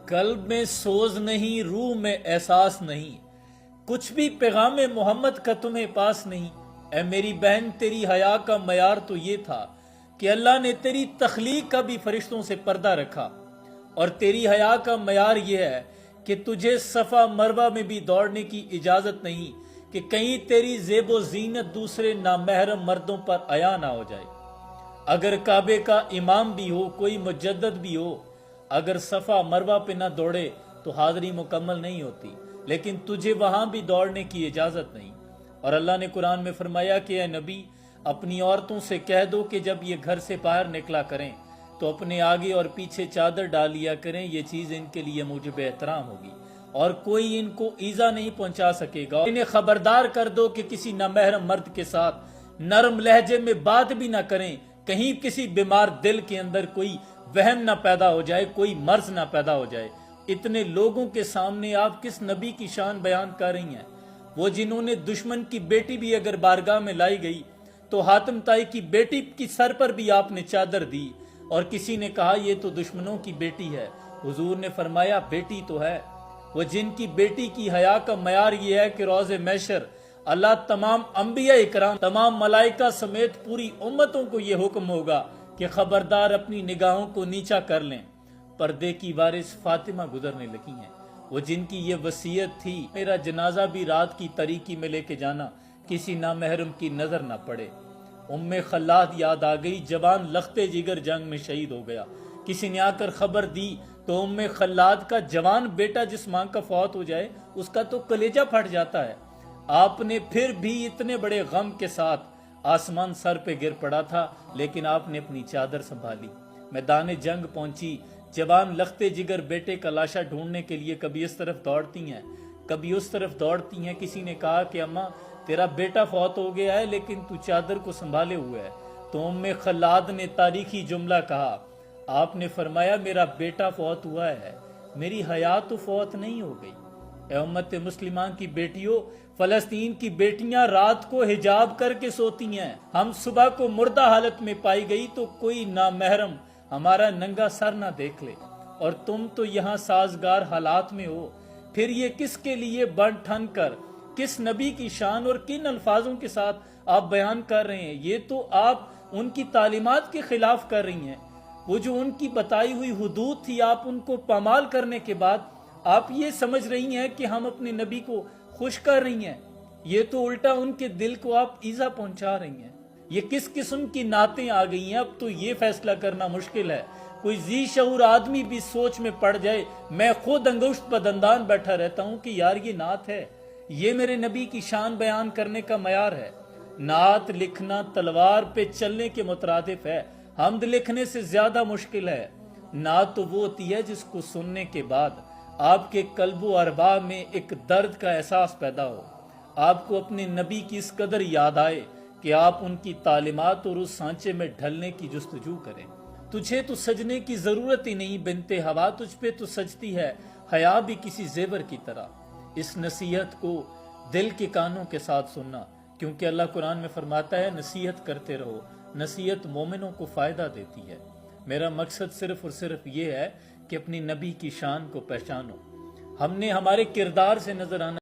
قلب میں سوز نہیں، روح میں احساس نہیں، کچھ بھی پیغام محمد کا تمہیں پاس نہیں۔ اے میری بہن، تیری حیا کا معیار تو یہ تھا کہ اللہ نے تیری تخلیق کا بھی فرشتوں سے پردہ رکھا، اور تیری حیا کا معیار یہ ہے کہ تجھے صفا مروہ میں بھی دوڑنے کی اجازت نہیں کہ کہیں تیری زیب و زینت دوسرے نامحرم مردوں پر عیاں نہ ہو جائے۔ اگر کعبے کا امام بھی ہو، کوئی مجدد بھی ہو، اگر صفا مروہ پہ نہ دوڑے تو حاضری مکمل نہیں ہوتی، لیکن تجھے وہاں بھی دوڑنے کی اجازت نہیں۔ اور اللہ نے قرآن میں فرمایا کہ اے نبی، اپنی عورتوں سے کہہ دو کہ جب یہ گھر سے باہر نکلا کریں تو اپنے آگے اور پیچھے چادر ڈال لیا کریں، یہ چیز ان کے لیے موجب احترام ہوگی اور کوئی ان کو ایذا نہیں پہنچا سکے گا۔ انہیں خبردار کر دو کہ کسی نامحرم مرد کے ساتھ نرم لہجے میں بات بھی نہ کریں، کہیں کسی بیمار دل کے اندر کوئی وہم نہ پیدا ہو جائے، کوئی مرض نہ پیدا ہو جائے۔ اتنے لوگوں کے سامنے آپ کس نبی کی شان بیان کر رہی ہیں؟ وہ جنہوں نے دشمن کی بیٹی بھی اگر بارگاہ میں لائی گئی تو حاتم طائی کی بیٹی کی سر پر بھی آپ نے چادر دی، اور کسی نے کہا یہ تو دشمنوں کی بیٹی ہے، حضور نے فرمایا بیٹی تو ہے۔ وہ جن کی بیٹی کی حیا کا معیار یہ ہے کہ روز محشر اللہ تمام انبیاء اکرام، تمام ملائکہ سمیت پوری امتوں کو یہ حکم ہوگا کہ خبردار اپنی نگاہوں کو نیچا کر لیں۔ پردے کی وارث فاطمہ گزرنے لگی ہیں، وہ جن کی یہ وصیت تھی میرا جنازہ بھی رات کی تاریکی میں لے کے جانا، کسی نامحرم کی نظر نہ پڑے۔ ام خلاد یاد آ گئی، جوان لخت جگر جنگ میں شہید ہو گیا۔ کسی نے آ کر خبر دی تو ام خلاد کا جوان بیٹا جس ماں کا فوت ہو جائے اس کا تو کلیجہ پھٹ جاتا ہے۔ آپ نے پھر بھی اتنے بڑے غم کے ساتھ، آسمان سر پہ گر پڑا تھا لیکن آپ نے اپنی چادر سنبھالی، میدان جنگ پہنچی۔ جوان لخت جگر بیٹے کا لاشا ڈھونڈنے کے لیے کبھی اس طرف دوڑتی ہیں، کبھی اس طرف دوڑتی ہیں۔ کسی نے کہا کہ اماں تیرا بیٹا فوت ہو گیا ہے لیکن تو چادر کو سنبھالے ہوئے ہے، تو ام خلاد نے تاریخی جملہ کہا، آپ نے فرمایا میرا بیٹا فوت ہوا ہے، میری حیات تو فوت نہیں ہو گئی۔ اے امت مسلمان کی بیٹیوں، فلسطین کی بیٹیاں رات کو حجاب کر کے سوتی ہیں، ہم صبح کو مردہ حالت میں پائی گئی تو کوئی نامحرم ہمارا ننگا سر نہ دیکھ لے، اور تم تو یہاں سازگار حالات میں ہو، پھر یہ کس کے لیے بن ٹھن کر کس نبی کی شان اور کن الفاظوں کے ساتھ آپ بیان کر رہے ہیں؟ یہ تو آپ ان کی تعلیمات کے خلاف کر رہی ہیں۔ وہ جو ان کی بتائی ہوئی حدود تھی، آپ ان کو پامال کرنے کے بعد آپ یہ سمجھ رہی ہیں کہ ہم اپنے نبی کو خوش کر رہی ہیں، یہ تو الٹا ان کے دل کو آپ ایذا پہنچا رہی ہیں۔ یہ کس قسم کی نعتیں آ گئی ہیں؟ اب تو یہ فیصلہ کرنا مشکل ہے، کوئی ذی شعور آدمی بھی سوچ میں پڑ جائے۔ میں خود انگشت بدندان بیٹھا رہتا ہوں کہ یار یہ نعت ہے، یہ میرے نبی کی شان بیان کرنے کا معیار ہے۔ نعت لکھنا تلوار پہ چلنے کے مترادف ہے، حمد لکھنے سے زیادہ مشکل ہے۔ نعت تو وہ ہوتی ہے جس کو سننے کے بعد آپ کے قلب و ارواح میں ایک درد کا احساس پیدا ہو، آپ کو اپنے نبی کی اس قدر یاد آئے کہ آپ ان کی تعلیمات اور اس سانچے میں ڈھلنے کی جستجو کریں۔ تجھے تو سجنے کی ضرورت ہی نہیں بنت ہوا، تجھ پہ تو سجتی ہے حیا بھی کسی زیور کی طرح۔ اس نصیحت کو دل کے کانوں کے ساتھ سننا، کیونکہ اللہ قرآن میں فرماتا ہے نصیحت کرتے رہو، نصیحت مومنوں کو فائدہ دیتی ہے۔ میرا مقصد صرف اور صرف یہ ہے کہ اپنی نبی کی شان کو پہچانو۔ ہم نے ہمارے کردار سے نظر آنا